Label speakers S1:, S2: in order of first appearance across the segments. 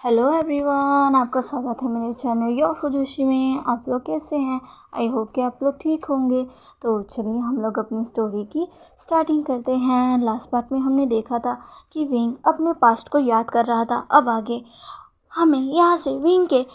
S1: Hello everyone, आपका स्वागत है मेरे चैनल योर फुजोशी में। आप लोग कैसे हैं? आई होप कि आप लोग ठीक होंगे। तो चलिए हम लोग अपनी स्टोरी की स्टार्टिंग करते हैं। लास्ट पार्ट में हमने देखा था कि विंग अपने पास्ट को याद कर रहा था। अब आगे हमें यहाँ से विंग के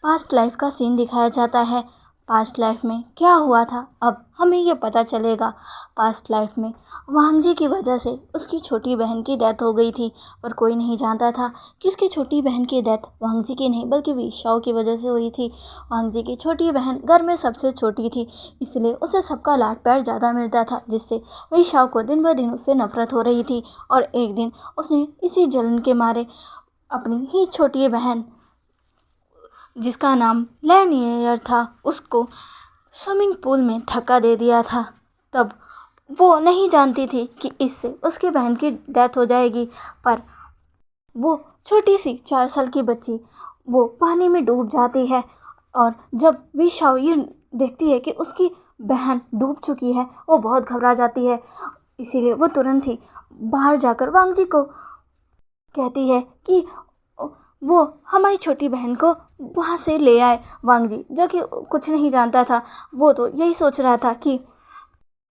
S1: पास्ट लाइफ का सीन दिखाया जाता है। पास्ट लाइफ में क्या हुआ था अब हमें ये पता चलेगा। पास्ट लाइफ में वांग जी की वजह से उसकी छोटी बहन की डेथ हो गई थी, पर कोई नहीं जानता था कि उसकी छोटी बहन की डेथ वांग जी की नहीं बल्कि विशाओ की वजह से हुई थी। वांग जी की छोटी बहन घर में सबसे छोटी थी, इसलिए उसे सबका लाड प्यार ज़्यादा मिलता था, जिससे विशाओ को दिन ब दिन उससे नफरत हो रही थी। और एक दिन उसने इसी जलन के मारे अपनी ही छोटी बहन, जिसका नाम लैनियर था, उसको स्विमिंग पूल में धक्का दे दिया था। तब वो नहीं जानती थी कि इससे उसकी बहन की डेथ हो जाएगी, पर वो छोटी सी 4 साल की बच्ची वो पानी में डूब जाती है। और जब विशाओ ये देखती है कि उसकी बहन डूब चुकी है, वो बहुत घबरा जाती है। इसीलिए वो तुरंत ही बाहर जाकर वांग जी को कहती है कि वो हमारी छोटी बहन को वहाँ से ले आए। वांग जी, जो कि कुछ नहीं जानता था, वो तो यही सोच रहा था कि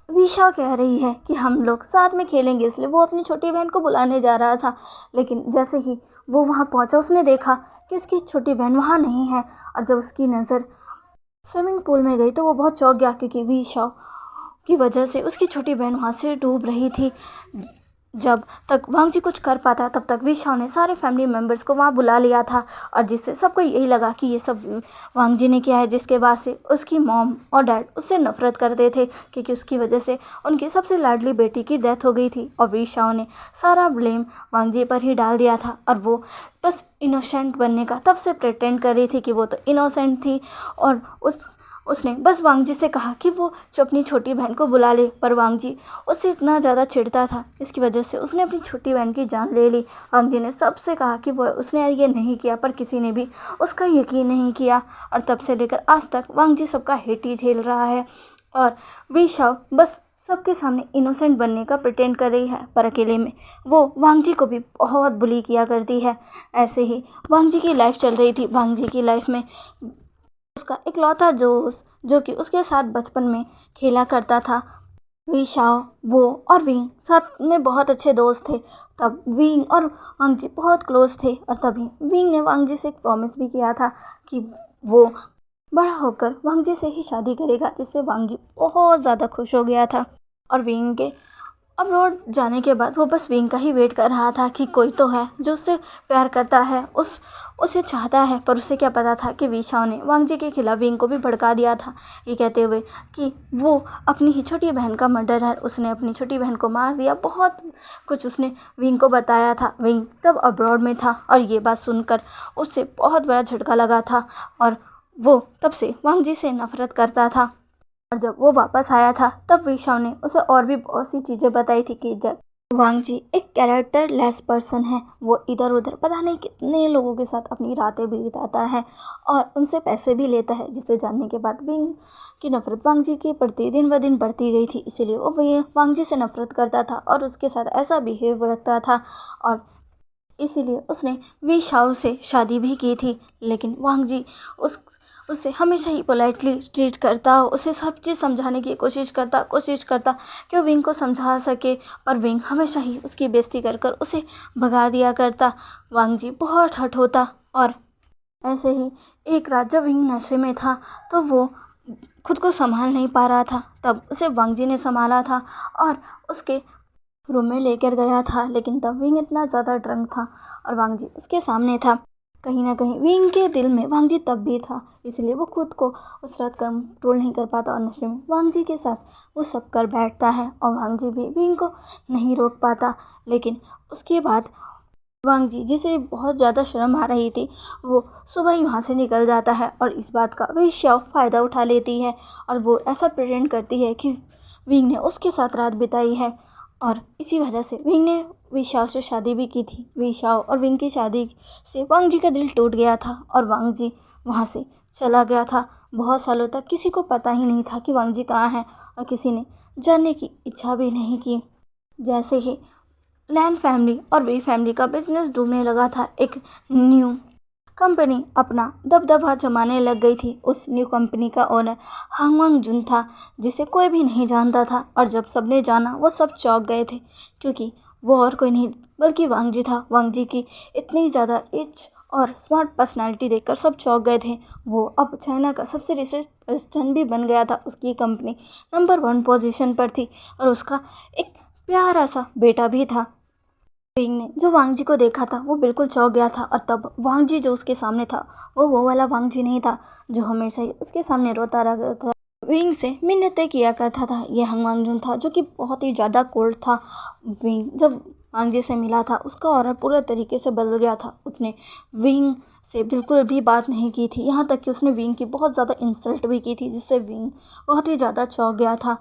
S1: विशा कह रही है कि हम लोग साथ में खेलेंगे, इसलिए वो अपनी छोटी बहन को बुलाने जा रहा था। लेकिन जैसे ही वो वहाँ पहुँचा, उसने देखा कि उसकी छोटी बहन वहाँ नहीं है। और जब उसकी नज़र स्विमिंग पूल में गई तो वो बहुत चौंक गया, क्योंकि विशा की वजह से उसकी छोटी बहन वहाँ से डूब रही थी। जब तक वांग जी कुछ कर पाता तब तक विशाओ ने सारे फैमिली मेम्बर्स को वहाँ बुला लिया था, और जिससे सबको यही लगा कि ये सब वांग जी ने किया है, जिसके बाद से उसकी मॉम और डैड उससे नफरत करते थे, क्योंकि उसकी वजह से उनकी सबसे लाडली बेटी की डेथ हो गई थी। और विशाओ ने सारा ब्लेम वांग जी पर ही डाल दिया था, और वो बस इनोसेंट बनने का तब से प्रिटेंड कर रही थी कि वो तो इनोसेंट थी। और उसने बस वांग जी से कहा कि वो जो अपनी छोटी बहन को बुला ले, पर वांग जी उससे इतना ज़्यादा चिढ़ता था, इसकी वजह से उसने अपनी छोटी बहन की जान ले ली। वांग जी ने सबसे कहा कि वो उसने ये नहीं किया, पर किसी ने भी उसका यकीन नहीं किया। और तब से लेकर आज तक वांग जी सबका हेट ही झेल रहा है। और विशाओ बस सबके सामने इनोसेंट बनने का प्रिटेंड कर रही है, पर अकेले में वो वांग जी को भी बहुत बुली किया करती है। ऐसे ही वांग जी की लाइफ चल रही थी। वांग जी की लाइफ में उसका इकलौता दोस्त, जो कि उसके साथ बचपन में खेला करता था, विशाओ, वो और विंग साथ में बहुत अच्छे दोस्त थे। तब विंग और वांग जी बहुत क्लोज थे, और तभी विंग ने वांग जी से एक प्रॉमिस भी किया था कि वो बड़ा होकर वांग जी से ही शादी करेगा, जिससे वांग जी बहुत ज़्यादा खुश हो गया था। और विंग के अब्रॉड जाने के बाद वो बस विंग का ही वेट कर रहा था कि कोई तो है जो उससे प्यार करता है, उसे चाहता है। पर उसे क्या पता था कि विशाओ ने वांग जी के खिलाफ विंग को भी भड़का दिया था, ये कहते हुए कि वो अपनी ही छोटी बहन का मर्डर है, उसने अपनी छोटी बहन को मार दिया। बहुत कुछ उसने विंग को बताया था। विंग तब अब्रॉड में था, और ये बात सुनकर उससे बहुत बड़ा झटका लगा था, और वो तब से वांग जी से नफरत करता था। और जब वो वापस आया था तब विशाओ ने उसे और भी बहुत सी चीज़ें बताई थी कि जब वांग जी एक कैरेक्टर लेस पर्सन है, वो इधर उधर पता नहीं कितने लोगों के साथ अपनी रातें बिताता है और उनसे पैसे भी लेता है, जिसे जानने के बाद विंग की नफरत वांग जी के प्रति दिन ब दिन बढ़ती गई थी। इसीलिए वो वांग जी से नफरत करता था और उसके साथ ऐसा बिहेव रखता था, और इसीलिए उसने विशाओ से शादी भी की थी। लेकिन वांग जी उससे हमेशा ही पोलाइटली ट्रीट करता, उसे सब चीज़ समझाने की कोशिश करता कि वो विंग को समझा सके, पर विंग हमेशा ही उसकी बेइज्जती कर कर उसे भगा दिया करता। वांग जी बहुत हर्ट होता। और ऐसे ही एक रात जब विंग नशे में था तो वो खुद को संभाल नहीं पा रहा था, तब उसे वांग जी ने संभाला था और उसके रूम में लेकर गया था। लेकिन तब विंग इतना ज़्यादा ड्रंक था और वांग जी उसके सामने था। कहीं ना कहीं विंग के दिल में वांग जी तब भी था, इसलिए वो खुद को उस रात कंट्रोल नहीं कर पाता, और नशे में वांग जी के साथ वो सब कर बैठता है। और वांग जी भी विंग को नहीं रोक पाता। लेकिन उसके बाद वांग जी, जिसे बहुत ज़्यादा शर्म आ रही थी, वो सुबह ही वहाँ से निकल जाता है, और इस बात का विशाओ फ़ायदा उठा लेती है, और वो ऐसा प्रेटेंड करती है कि विंग ने उसके साथ रात बिताई है। और इसी वजह से विंग ने विशाओ से शादी भी की थी। विशाओ और विंग की शादी से वांग जी का दिल टूट गया था, और वांग जी वहाँ से चला गया था। बहुत सालों तक किसी को पता ही नहीं था कि वांग जी कहाँ हैं, और किसी ने जानने की इच्छा भी नहीं की। जैसे ही लैन फैमिली और वे फैमिली का बिजनेस डूबने लगा था, एक न्यू कंपनी अपना दबदबा जमाने लग गई थी। उस न्यू कंपनी का ओनर हांग वांग जुन था, जिसे कोई भी नहीं जानता था। और जब सबने जाना वो सब चौंक गए थे, क्योंकि वो और कोई नहीं बल्कि वांग जी था। वांग जी की इतनी ज़्यादा रिच और स्मार्ट पर्सनालिटी देखकर सब चौंक गए थे। वो अब चाइना का सबसे रिचेस्ट पर्सन भी बन गया था। उसकी कंपनी नंबर 1 पोजीशन पर थी और उसका एक प्यारा सा बेटा भी था। विंग ने जो वांग जी को देखा था वो बिल्कुल चौंक गया था। और तब वांग जी जो उसके सामने था वो वाला वांग जी नहीं था जो हमेशा ही उसके सामने रोता रहा था, विंग से मिन्नतें किया करता था। ये हांग वांग जुन था जो कि बहुत ही ज़्यादा कोल्ड था। विंग जब वांग जी से मिला था उसका ऑरा पूरा तरीके से बदल गया था। उसने विंग से बिल्कुल भी बात नहीं की थी, यहाँ तक कि उसने विंग की बहुत ज़्यादा इंसल्ट भी की थी, जिससे विंग बहुत ही ज़्यादा चौंक गया था।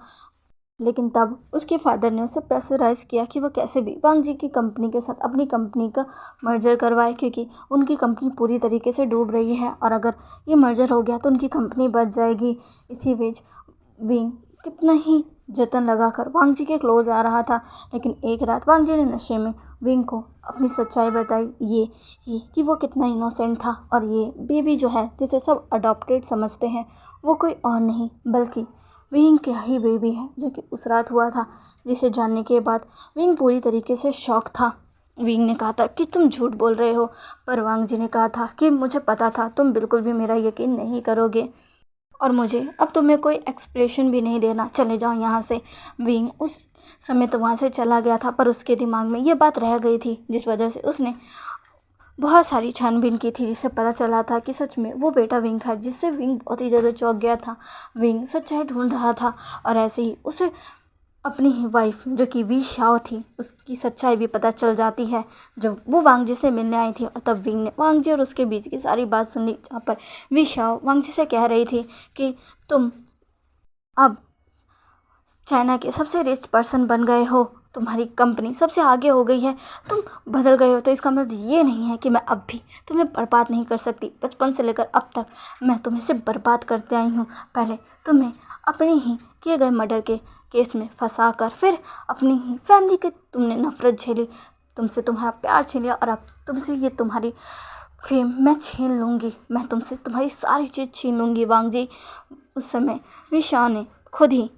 S1: लेकिन तब उसके फादर ने उसे प्रेशराइज़ किया कि वह कैसे भी वांग जी की कंपनी के साथ अपनी कंपनी का मर्जर करवाए, क्योंकि उनकी कंपनी पूरी तरीके से डूब रही है और अगर ये मर्जर हो गया तो उनकी कंपनी बच जाएगी। इसी बीच विंग कितना ही जतन लगाकर वांग जी के क्लोज आ रहा था, लेकिन एक रात वांग जी ने नशे में विंग को अपनी सच्चाई बताई, ये ही कि वो कितना इनोसेंट था। और ये बेबी जो है जिसे सब अडॉप्टेड समझते हैं वो कोई और नहीं बल्कि विंग का ही बेबी है, जो कि उस रात हुआ था, जिसे जानने के बाद विंग पूरी तरीके से शॉक था। विंग ने कहा था कि तुम झूठ बोल रहे हो, पर वांग जी ने कहा था कि मुझे पता था तुम बिल्कुल भी मेरा यकीन नहीं करोगे और मुझे अब तुम्हें कोई एक्सप्लेनेशन भी नहीं देना, चले जाओ यहाँ से। विंग उस समय तो वहाँ से चला गया था, पर उसके दिमाग में ये बात रह गई थी, जिस वजह से उसने बहुत सारी छानबीन की थी, जिससे पता चला था कि सच में वो बेटा विंग है, जिससे विंग बहुत ही ज़्यादा चौंक गया था। विंग सच्चाई ढूंढ रहा था और ऐसे ही उसे अपनी ही वाइफ जो कि वी शाओ थी उसकी सच्चाई भी पता चल जाती है, जब वो वांग जी से मिलने आई थी। और तब विंग ने वांग जी और उसके बीच की सारी बात सुन ली, जहाँ पर वी शाओ वांग जी से कह रही थी कि तुम अब चाइना के सबसे रिच पर्सन बन गए हो, तुम्हारी कंपनी सबसे आगे हो गई है, तुम बदल गए हो, तो इसका मतलब ये नहीं है कि मैं अब भी तुम्हें बर्बाद नहीं कर सकती। बचपन से लेकर अब तक मैं तुम्हें सिर्फ बर्बाद करते आई हूँ। पहले तुम्हें अपने ही किए गए मर्डर के केस में फंसा कर, फिर अपनी ही फैमिली की तुमने नफरत झेली, तुमसे तुम्हारा प्यार छीन लिया और अब तुमसे ये तुम्हारी फेम मैं छीन लूँगी, मैं तुमसे तुम्हारी सारी चीज़ छीन लूँगी। वांग जी उस समय विशाल ने खुद ही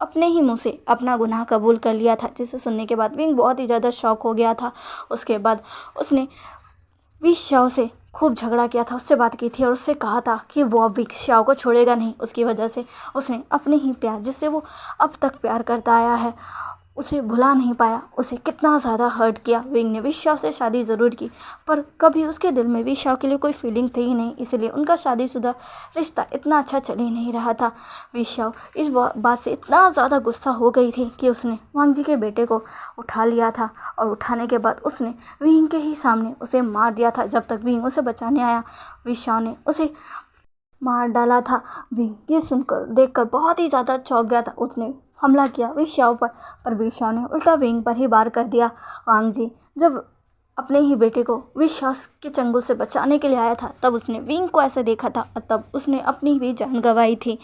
S1: अपने ही मुंह से अपना गुनाह कबूल कर लिया था, जिसे सुनने के बाद विंग बहुत ही ज़्यादा शॉक हो गया था। उसके बाद उसने वी शाओ से खूब झगड़ा किया था, उससे बात की थी और उससे कहा था कि वो अब वी शाओ को छोड़ेगा नहीं। उसकी वजह से उसने अपने ही प्यार, जिससे वो अब तक प्यार करता आया है, उसे भुला नहीं पाया, उसे कितना ज़्यादा हर्ट किया। विंग ने विशाओ से शादी ज़रूर की, पर कभी उसके दिल में विशाओ के लिए कोई फीलिंग थी ही नहीं, इसलिए उनका शादीशुदा रिश्ता इतना अच्छा चल ही नहीं रहा था। विशाओ इस बात से इतना ज़्यादा गुस्सा हो गई थी कि उसने वांग जी के बेटे को उठा लिया था और उठाने के बाद उसने विंग के ही सामने उसे मार दिया था। जब तक विंग उसे बचाने आया, विशाओ ने उसे मार डाला था। विंग ये सुनकर देखकर बहुत ही ज़्यादा चौंक गया था। उसने हमला किया विशाओ पर विशाओ ने उल्टा विंग पर ही वार कर दिया। वांग जी जब अपने ही बेटे को विशाओ के चंगुल से बचाने के लिए आया था, तब उसने विंग को ऐसे देखा था और तब उसने अपनी भी जान गंवाई थी।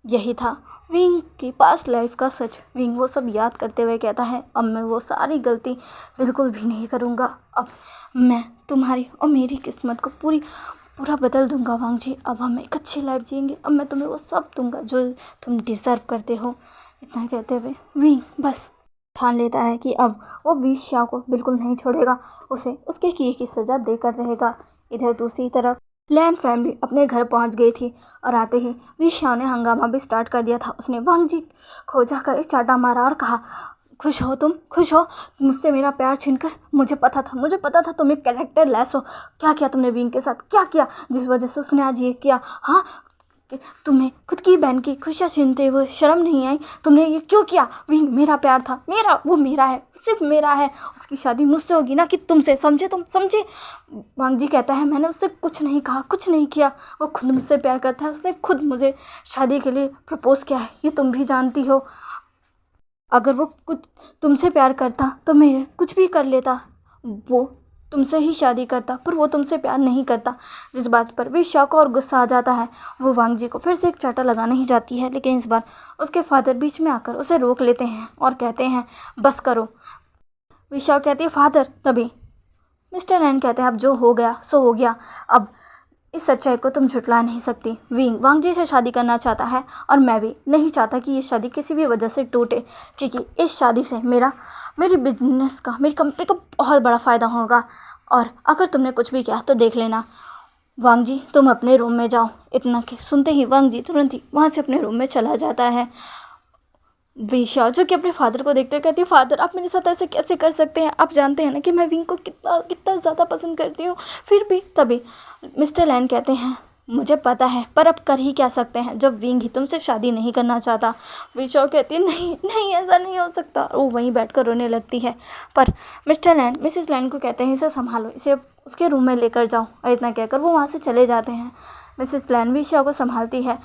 S1: यही था विंग की पास्ट लाइफ का सच। विंग वो सब याद करते हुए कहता है, अब मैं वो सारी गलती बिल्कुल भी नहीं करूँगा, अब मैं तुम्हारी और मेरी किस्मत को पूरा बदल दूंगा। वांग जी अब हम एक अच्छी लाइफ जिएंगे, अब मैं तुम्हें वो सब दूंगा जो तुम डिज़र्व करते हो। इतना कहते हुए विंग बस ठान लेता है कि अब वो वी शाओ को बिल्कुल नहीं छोड़ेगा, उसे उसके किए की सज़ा देकर रहेगा। इधर दूसरी तरफ लैन फैमिली अपने घर पहुंच गई थी और आते ही वी शाओ ने हंगामा भी स्टार्ट कर दिया था। उसने वांग जी को जाकर एक चाटा मारा और कहा, खुश हो तुम, खुश हो मुझसे मेरा प्यार छीनकर? मुझे पता था तुम एक कैरेक्टर लेस हो। क्या किया तुमने विंग के साथ, क्या किया जिस वजह से उसने आज ये किया? हाँ, तुम्हें खुद की बहन की खुशियाँ छीनते हुए शर्म नहीं आई? तुमने ये क्यों किया? विंग मेरा प्यार था, वो मेरा है, सिर्फ मेरा है, उसकी शादी मुझसे होगी ना कि तुमसे, समझे? तुम समझे? वांग जी कहता है, मैंने उससे कुछ नहीं कहा, कुछ नहीं किया, वो खुद मुझसे प्यार करता है, उसने खुद मुझे शादी के लिए प्रपोज किया है, ये तुम भी जानती हो। अगर वो कुछ तुमसे प्यार करता तो मैं कुछ भी कर लेता, वो तुमसे ही शादी करता, पर वो तुमसे प्यार नहीं करता। जिस बात पर भी शौक और गुस्सा आ जाता है, वो वांग जी को फिर से एक चाटा लगाने ही जाती है, लेकिन इस बार उसके फादर बीच में आकर उसे रोक लेते हैं और कहते हैं, बस करो। विशाओ कहती है, फादर, तभी मिस्टर एन कहते हैं अब जो हो गया सो हो गया, अब इस सच्चाई को तुम झुटला नहीं सकती। विंग वांग जी से शादी करना चाहता है और मैं भी नहीं चाहता कि ये शादी किसी भी वजह से टूटे, क्योंकि इस शादी से मेरे बिजनेस का, मेरी कंपनी का बहुत बड़ा फ़ायदा होगा। और अगर तुमने कुछ भी किया तो देख लेना। वांग जी तुम अपने रूम में जाओ। इतना कि सुनते ही वांग जी तुरंत ही वहाँ से अपने रूम में चला जाता है। विशा जो कि अपने फादर को देखते हुए कहती है, फादर आप मेरे साथ ऐसे कैसे कर सकते हैं, आप जानते हैं ना कि मैं विंग को कितना कितना ज़्यादा पसंद करती हूँ, फिर भी। तभी मिस्टर लैन कहते हैं मुझे पता है, पर अब कर ही क्या सकते हैं जब विंग ही तुमसे शादी नहीं करना चाहता। विशा कहती है नहीं नहीं ऐसा नहीं हो सकता, वो वहीं बैठकर रोने लगती है। पर मिस्टर लैन मिसेस लैन को कहते हैं इसे संभालो, इसे उसके रूम में लेकर जाओ, और इतना कहकर वो वहाँ से चले जाते हैं। मिसेस लैन विशा को संभालती है।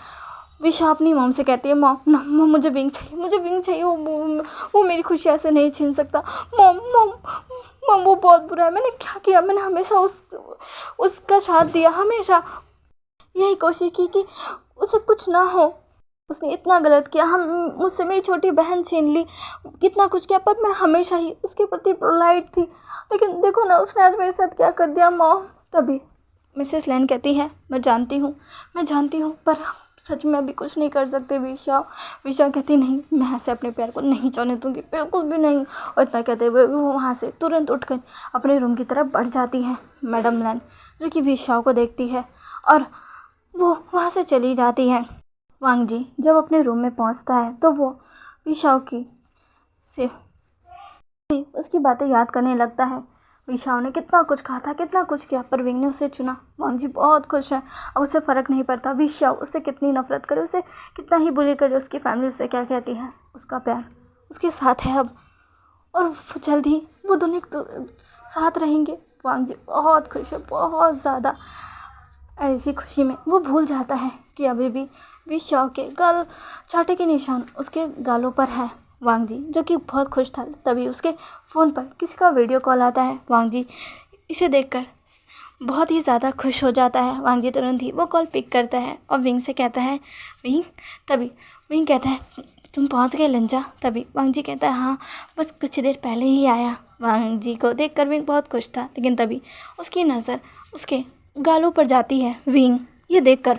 S1: विशा अपनी मॉम से कहती है मॉम मॉम मुझे विंग चाहिए, मुझे विंग चाहिए, वो मेरी खुशी ऐसे नहीं छीन सकता। मॉम मॉम मॉम वो बहुत बुरा है, मैंने क्या किया, मैंने हमेशा उसका साथ दिया, हमेशा यही कोशिश की कि उसे कुछ ना हो। उसने इतना गलत किया, हम मुझसे मेरी छोटी बहन छीन ली, कितना कुछ किया, पर मैं हमेशा ही उसके प्रति पोलाइट थी। लेकिन देखो ना उसने आज मेरे साथ क्या कर दिया मॉम। तभी मिसेस लैन कहती है मैं जानती हूँ, पर सच में अभी कुछ नहीं कर सकते। विशा कहती नहीं, मैं ऐसे अपने प्यार को नहीं जाने दूंगी, बिल्कुल भी नहीं। और इतना कहते हुए वो वहाँ से तुरंत उठकर अपने रूम की तरफ बढ़ जाती है। मैडम लैन जो कि विशा को देखती है और वो वहाँ से चली जाती है। वांग जी जब अपने रूम में पहुँचता है तो वो विशा की से उसकी बातें याद करने लगता है। विशाओ ने कितना कुछ कहा था, कितना कुछ किया, पर विंग ने उसे चुना। वांग जी बहुत खुश है, अब उसे फ़र्क नहीं पड़ता विशाओ उससे कितनी नफरत करे, उसे कितना ही बुली करे, उसकी फैमिली उससे क्या कहती है, उसका प्यार उसके साथ है अब, और जल्द ही वो दोनों साथ रहेंगे। वांग जी बहुत खुश है, बहुत ज़्यादा। ऐसी खुशी में वो भूल जाता है कि अभी भी विशाओ के गाल चाटे के निशान उसके गालों पर है। वांग जी जो कि बहुत खुश था, तभी उसके फ़ोन पर किसी का वीडियो कॉल आता है। वांग जी इसे देखकर बहुत ही ज़्यादा खुश हो जाता है। वांग जी तुरंत ही वो कॉल पिक करता है और विंग से कहता है तभी विंग कहता है तुम पहुंच गए लंजा। तभी वांग जी कहता है हाँ बस कुछ देर पहले ही आया। वांग जी को देखकर विंग बहुत खुश था, लेकिन तभी उसकी नज़र उसके गालों पर जाती है। विंग ये देखकर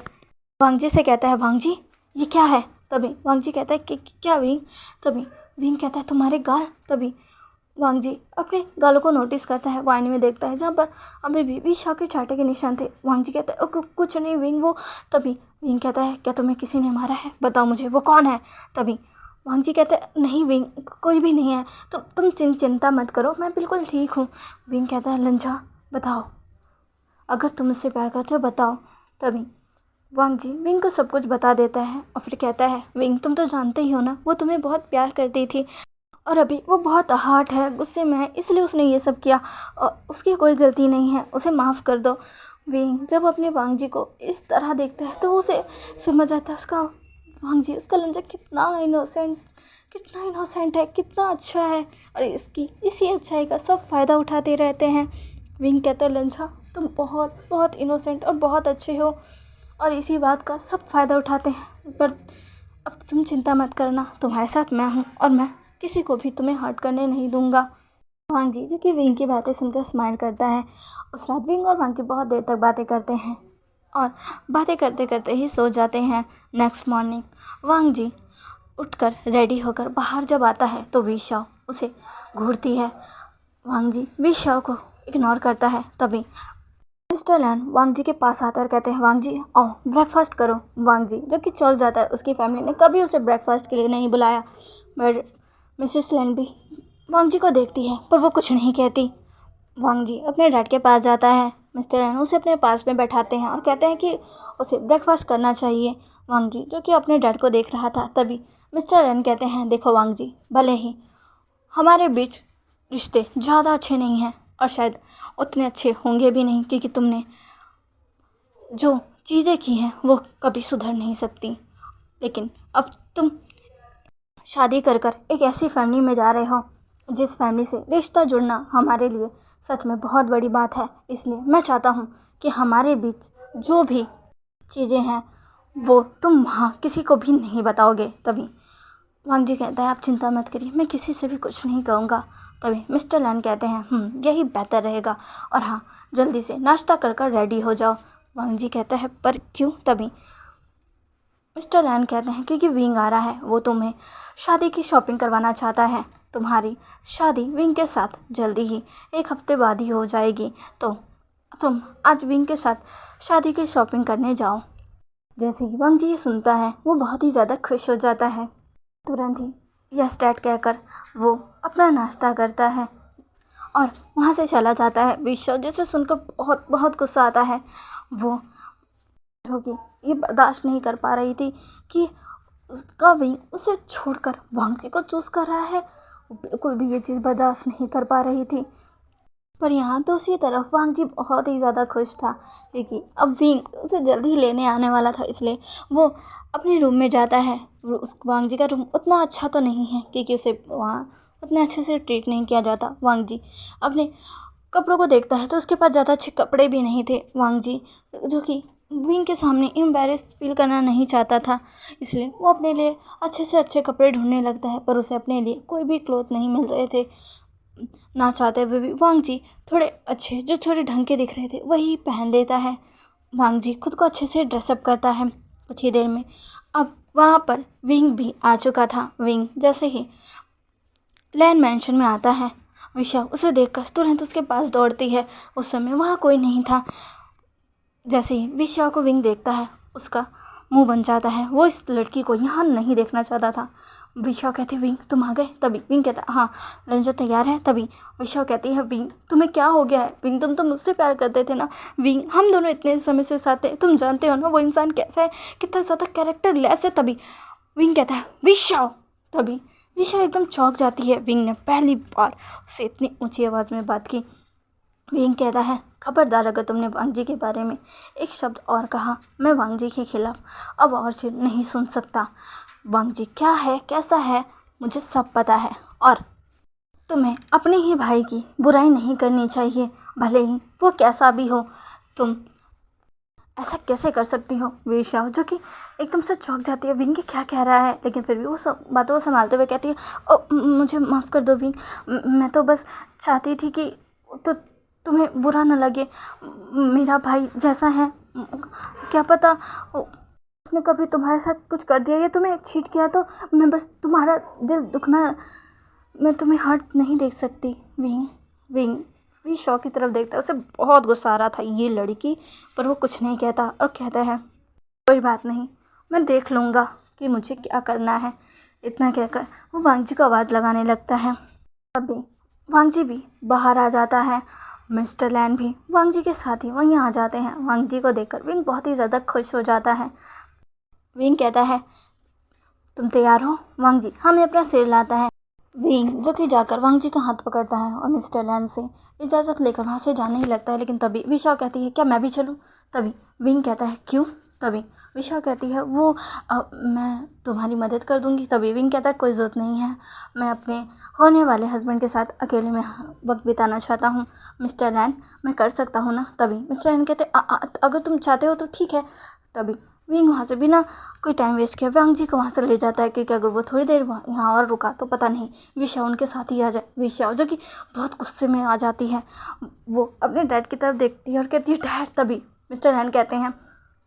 S1: वांग जी से कहता है वांग जी ये क्या है। तभी वांग जी कहता है कि क्या विंग। तभी विंग कहता है तुम्हारे गाल। तभी वांग जी अपने गालों को नोटिस करता है, वो आईने में देखता है जहाँ पर अभी भी विशा के चाटे के निशान थे। वांग जी कहता है कुछ नहीं विंग वो। तभी विंग कहता है क्या तुम्हें किसी ने मारा है, बताओ मुझे वो कौन है। तभी वांग जी कहते हैं नहीं विंग कोई भी नहीं है, तो तुम चिंता मत करो, मैं बिल्कुल ठीक हूँ। विंग कहता है लंजा बताओ, अगर तुम उससे प्यार करते हो बताओ। तभी वांग जी विंग को सब कुछ बता देता है और फिर कहता है विंग तुम तो जानते ही हो ना वो तुम्हें बहुत प्यार करती थी, और अभी वो बहुत हर्ट है, गुस्से में है, इसलिए उसने ये सब किया और उसकी कोई गलती नहीं है, उसे माफ़ कर दो। विंग जब अपने वांग जी को इस तरह देखता है तो उसे समझ आता है उसका वांग जी, उसका लंजा कितना इनोसेंट है, कितना अच्छा है, और इसी अच्छाई का सब फ़ायदा उठाते रहते हैं। विंग कहता है लंजा तुम बहुत बहुत इनोसेंट और बहुत अच्छे हो, और इसी बात का सब फ़ायदा उठाते हैं, पर अब तुम चिंता मत करना, तुम्हारे साथ मैं हूँ और मैं किसी को भी तुम्हें हर्ट करने नहीं दूंगा। वांग जी जो कि विंग की बातें सुनकर स्माइल करता है। उस रात विंग और वांग जी बहुत देर तक बातें करते हैं और बातें करते करते ही सो जाते हैं। नेक्स्ट मॉर्निंग वांग जी उठकर रेडी होकर बाहर जब आता है तो विशा उसे घूरती है। वांग जी विशा को इग्नोर करता है। तभी मिस्टर लैन वांग जी के पास आता और कहते हैं वांग जी आओ ब्रेकफास्ट करो। वांग जी जो कि चल जाता है, उसकी फैमिली ने कभी उसे ब्रेकफास्ट के लिए नहीं बुलाया, बट मिसेस लैन भी वांग जी को देखती है पर वो कुछ नहीं कहती। वांग जी अपने डैड के पास जाता है। मिस्टर लैन उसे अपने पास में बैठाते हैं और कहते हैं कि उसे ब्रेकफास्ट करना चाहिए। वांग जी जो कि अपने डैड को देख रहा था, तभी मिस्टर लैन कहते हैं देखो वांग जी भले ही हमारे बीच रिश्ते ज़्यादा अच्छे नहीं हैं और शायद उतने अच्छे होंगे भी नहीं, क्योंकि तुमने जो चीज़ें की हैं वो कभी सुधर नहीं सकती, लेकिन अब तुम शादी कर कर एक ऐसी फैमिली में जा रहे हो जिस फैमिली से रिश्ता जुड़ना हमारे लिए सच में बहुत बड़ी बात है। इसलिए मैं चाहता हूँ कि हमारे बीच जो भी चीज़ें हैं वो तुम वहाँ किसी को भी नहीं बताओगे। तभी वांग जी कहता है आप चिंता मत करिए, मैं किसी से भी कुछ नहीं कहूँगा। तभी मिस्टर लैन कहते हैं यही बेहतर रहेगा, और हाँ जल्दी से नाश्ता कर कर रेडी हो जाओ। वांग जी कहता है पर क्यों? तभी मिस्टर लैन कहते हैं क्योंकि विंग आ रहा है, वो तुम्हें शादी की शॉपिंग करवाना चाहता है। तुम्हारी शादी विंग के साथ जल्दी ही 1 हफ्ते बाद ही हो जाएगी, तो तुम आज विंग के साथ शादी की शॉपिंग करने जाओ। जैसे ही वांग जी ये सुनता है वो बहुत ही ज़्यादा खुश हो जाता है। तुरंत ही यस डैड कहकर वो अपना नाश्ता करता है और वहाँ से चला जाता है। विशाल जिसे सुनकर बहुत बहुत गुस्सा आता है। वो होगी ये बर्दाश्त नहीं कर पा रही थी कि उसका विंग उसे छोड़कर वांग जी को चूज़ कर रहा है। वो बिल्कुल भी ये चीज़ बर्दाश्त नहीं कर पा रही थी। पर यहाँ दूसरी तरफ वांग जी बहुत ही ज़्यादा खुश था क्योंकि अब विंग उसे जल्दी ही लेने आने वाला था, इसलिए वो अपने रूम में जाता है। उस वांग जी का रूम उतना अच्छा तो नहीं है क्योंकि उसे वहाँ उतने अच्छे से ट्रीट नहीं किया जाता। वांग जी अपने कपड़ों को देखता है तो उसके पास ज़्यादा अच्छे कपड़े भी नहीं थे। वांग जी जो कि विंग के सामने एम्बैरेस फील करना नहीं चाहता था, इसलिए वो अपने लिए अच्छे से अच्छे कपड़े ढूंढने लगता है, पर उसे अपने लिए कोई भी क्लोथ नहीं मिल रहे थे। ना चाहते हुए भी वांग जी थोड़े अच्छे जो थोड़े ढंग के दिख रहे थे वही पहन लेता है। वांग जी खुद को अच्छे से ड्रेसअप करता है। कुछ ही देर में अब वहाँ पर विंग भी आ चुका था। विंग जैसे ही लैन मैंशन में आता है, विशा उसे देखकर तुरंत उसके पास दौड़ती है। उस समय वहाँ कोई नहीं था। जैसे ही विशा को विंग देखता है उसका मुंह बन जाता है। वो इस लड़की को यहाँ नहीं देखना चाहता था। विशा कहती विंग तुम आ गए? तभी विंग कहता हाँ लंजा तैयार है। तभी विशा कहती है विंग तुम्हें क्या हो गया है? विंग तुम तो मुझसे प्यार करते थे ना। विंग हम दोनों इतने समय से साथ थे, तुम जानते हो ना वो इंसान कैसा है, कितना ज़्यादा कैरेक्टर लेस है। तभी विंग कहता है विशा। तभी विशा एकदम चौंक जाती है। विंग ने पहली बार उससे इतनी ऊंची आवाज़ में बात की। विंग कहता है खबरदार अगर तुमने वांग जी के बारे में एक शब्द और कहा, मैं वांग जी के खिलाफ अब और सिर नहीं सुन सकता। वांग जी क्या है कैसा है मुझे सब पता है, और तुम्हें अपने ही भाई की बुराई नहीं करनी चाहिए, भले ही वो कैसा भी हो। तुम ऐसा कैसे कर सकती हो? विशा जो कि एकदम से चौंक जाती है विंग क्या कह रहा है, लेकिन फिर भी वो सब बातों को संभालते हुए कहती है ओ मुझे माफ़ कर दो विंग, मैं तो बस चाहती थी कि तो तुम्हें बुरा न लगे। मेरा भाई जैसा है क्या पता उसने कभी तुम्हारे साथ कुछ कर दिया या तुम्हें चीट किया, तो मैं बस तुम्हारा दिल दुखना मैं तुम्हें हर्ट नहीं देख सकती। विंग विंग विशा की तरफ देखता है। उसे बहुत गुस्सा आ रहा था ये लड़की, पर वो कुछ नहीं कहता और कहता है कोई बात नहीं मैं देख लूँगा कि मुझे क्या करना है। इतना कहकर वो वांग जी को आवाज़ लगाने लगता है। तभी वांग जी भी बाहर आ जाता है। मिस्टर लैन भी वांग जी के साथ ही वहीं आ जाते हैं। वांग जी को देखकर विंग बहुत ही ज़्यादा खुश हो जाता है। विंग कहता है तुम तैयार हो? वांग जी हमें अपना सिर लाता है। विंग जो कि जाकर वांग जी का हाथ पकड़ता है और मिस्टर लैन से इजाज़त लेकर वहाँ से जाने ही लगता है, लेकिन तभी विशा कहती है क्या मैं भी चलूँ? तभी विंग कहता है क्यों? तभी विशा कहती है वो मैं तुम्हारी मदद कर दूंगी। तभी विंग कहता है कोई ज़रूरत नहीं है, मैं अपने होने वाले हस्बैंड के साथ अकेले में वक्त बिताना चाहता हूँ। मिस्टर लैन मैं कर सकता हूँ ना? तभी मिस्टर लैन कहते अगर तुम चाहते हो तो ठीक है। तभी विंग वहाँ से बिना कोई टाइम वेस्ट किया वांग जी को वहाँ से ले जाता है क्योंकि अगर वो थोड़ी देर यहाँ और रुका तो पता नहीं विशा उनके साथ ही आ जाए। विशा जो कि बहुत गुस्से में आ जाती है, वो अपने डैड की तरफ देखती है और कहती है डैड। तभी मिस्टर लैन कहते हैं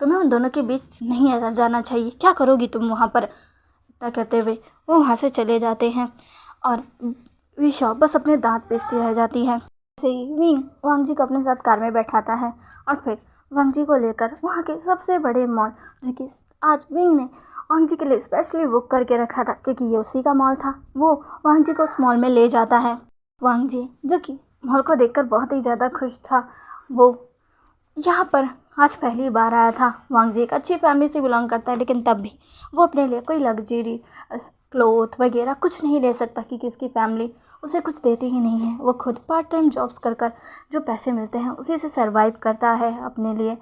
S1: तुम्हें उन दोनों के बीच नहीं जाना चाहिए, क्या करोगी तुम वहाँ पर? इतना कहते हुए वो वहाँ से चले जाते हैं और विशा बस अपने दांत पीसती रह जाती है। ऐसे ही विंग वांग जी को अपने साथ कार में बैठाता है और फिर वांग जी को लेकर वहाँ के सबसे बड़े मॉल जो कि आज विंग ने वांग जी के लिए स्पेशली बुक करके रखा था क्योंकि ये उसी का मॉल था, वो वांग जी को उस मॉल में ले जाता है। वांग जी जो कि मॉल को देखकर बहुत ही ज़्यादा खुश था। वो यहाँ पर आज पहली बार आया था। वांग जी एक अच्छी फैमिली से बिलोंग करता है, लेकिन तब भी वो अपने लिए कोई लग्जरी क्लोथ वगैरह कुछ नहीं ले सकता क्योंकि उसकी फैमिली उसे कुछ देती ही नहीं है। वो खुद पार्ट टाइम जॉब्स कर कर जो पैसे मिलते हैं उसी से सर्वाइव करता है अपने लिए,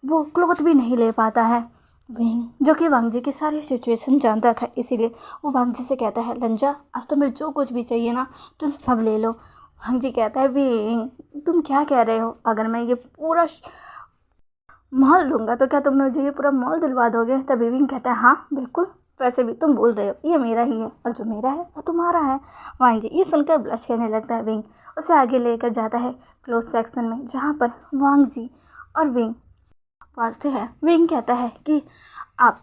S1: वो क्लोथ भी नहीं ले पाता है। विंग जो कि वांग जी की सारी सिचुएशन जानता था, इसीलिए वो वांग जी से कहता है लंजा आज तुम्हें जो कुछ भी चाहिए ना तुम सब ले लो। वांग जी कहता है विंग तुम क्या कह रहे हो? अगर मैं ये पूरा मॉल लूँगा तो क्या तुम मुझे ये पूरा मॉल दिलवा दोगे? तभी विंग कहता है हाँ बिल्कुल वैसे भी तुम बोल रहे हो ये मेरा ही है और जो मेरा है वो तुम्हारा है। वांग जी ये सुनकर ब्लश करने लगता है। विंग उसे आगे लेकर जाता है क्लोथ सेक्शन में, जहाँ पर वांग जी और विंग पहुँचते हैं। विंग कहता है कि आप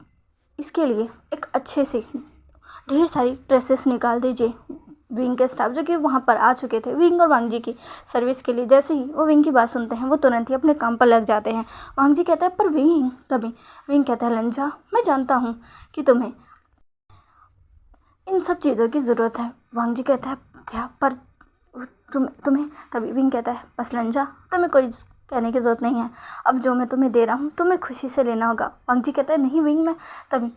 S1: इसके लिए एक अच्छे से ढेर सारी ड्रेसेस निकाल दीजिए। विंग के स्टाफ जो कि वहाँ पर आ चुके थे विंग और वांग जी की सर्विस के लिए, जैसे ही वो विंग की बात सुनते हैं वो तुरंत ही अपने काम पर लग जाते हैं। वांग जी कहता है पर विंग, तभी विंग कहता है लंजा मैं जानता हूँ कि तुम्हें इन सब चीज़ों की ज़रूरत है। वांग जी कहता है क्या, पर तुम्हें तभी विंग कहता है बस लंजा तुम्हें कोई कहने की ज़रूरत नहीं है, अब जो मैं तुम्हें दे रहा हूँ तुम्हें खुशी से लेना होगा। वांग जी कहता है नहीं विंग, मैं तभी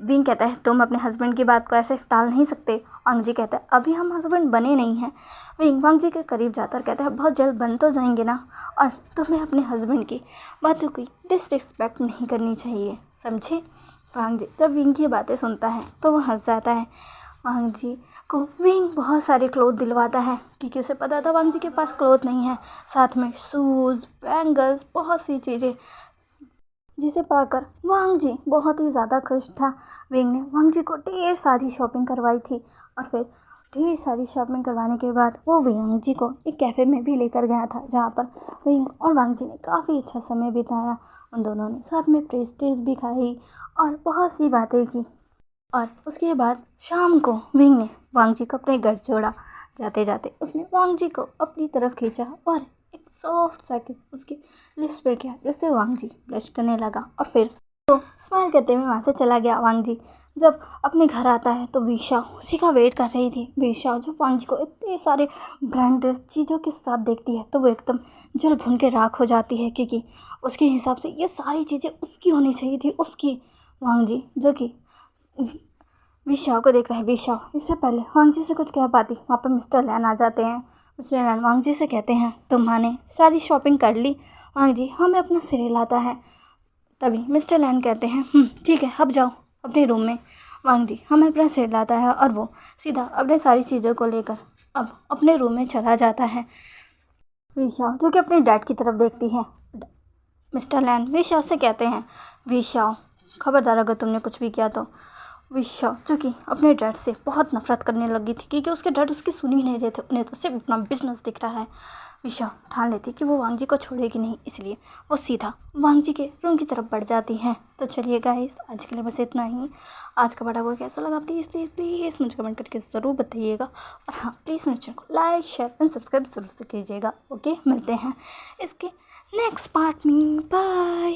S1: विंग कहता है तुम अपने हस्बैंड की बात को ऐसे टाल नहीं सकते। वांग जी कहता है अभी हम हस्बैंड बने नहीं हैं। विंग वांग जी के करीब जाता और कहता है बहुत जल्द बन तो जाएंगे ना, और तुम्हें अपने हस्बैंड की बातों की डिसरिस्पेक्ट नहीं करनी चाहिए, समझे। वांग जी जब विंग की बातें सुनता है तो वो हंस जाता है। वांग जी को विंग बहुत सारे क्लोथ दिलवाता है, क्योंकि उसे पता था वांग जी के पास क्लोथ नहीं है। साथ में शूज़, बैंगल्स, बहुत सी चीज़ें, जिसे पाकर वांग जी बहुत ही ज़्यादा खुश था। विंग ने वांग जी को ढेर सारी शॉपिंग करवाई थी, और फिर ढेर सारी शॉपिंग करवाने के बाद वो वांग जी को एक कैफ़े में भी लेकर गया था, जहाँ पर विंग और वांग जी ने काफ़ी अच्छा समय बिताया। उन दोनों ने साथ में पेस्ट्रीज भी खाई और बहुत सी बातें की, और उसके बाद शाम को विंग ने वांग जी को अपने घर छोड़ा। जाते जाते उसने वांग जी को अपनी तरफ खींचा और एक सॉफ्ट सा किस उसके लिप्स पर किया, जिससे वांग जी ब्लश करने लगा, और फिर तो स्माइल करते हुए वहाँ से चला गया। वांग जी जब अपने घर आता है तो विशा उसी का वेट कर रही थी। विशा जब वांग जी को इतने सारे ब्रांडेड चीज़ों के साथ देखती है तो वो एकदम जल भुन के राख हो जाती है, क्योंकि उसके हिसाब से ये सारी चीज़ें उसकी होनी चाहिए थी, उसकी। वांग जी जो कि विशा को देखता है। विशा इससे पहले वांग जी से कुछ कह पाती, वहाँ पर मिस्टर लैन आ जाते हैं। मिस्टर लैन वांग जी से कहते हैं तुम्हारे सारी शॉपिंग कर ली। वांग जी हमें अपना सिर हिलाता है। तभी मिस्टर लैन कहते हैं ठीक है अब जाओ अपने रूम में। वांग जी हमें अपना सिर हिलाता है और वो सीधा अपने सारी चीज़ों को लेकर अब अपने रूम में चला जाता है। विशा जो कि अपने डैड की तरफ देखती है। मिस्टर लैन विशा से कहते हैं विशा खबरदार अगर तुमने कुछ भी किया तो। विशा जो कि अपने डैड से बहुत नफरत करने लगी थी, क्योंकि उसके डैड उसकी सुन ही नहीं रहे थे, उन्हें तो सिर्फ अपना बिजनेस दिख रहा है। विशा ठान लेती कि वो वांग जी को छोड़ेगी नहीं, इसलिए वो सीधा वांग जी के रूम की तरफ बढ़ जाती है। तो चलिए गाइस आज के लिए बस इतना ही। आज का बड़ा वो कैसा लगा प्लीज़ प्लीज़ प्लीज़ मुझे कमेंट करके ज़रूर बताइएगा, और हाँ प्लीज़ मेरे चैनल को लाइक शेयर एंड सब्सक्राइब ज़रूर से कीजिएगा। ओके मिलते हैं इसके नेक्स्ट पार्ट में, बाय।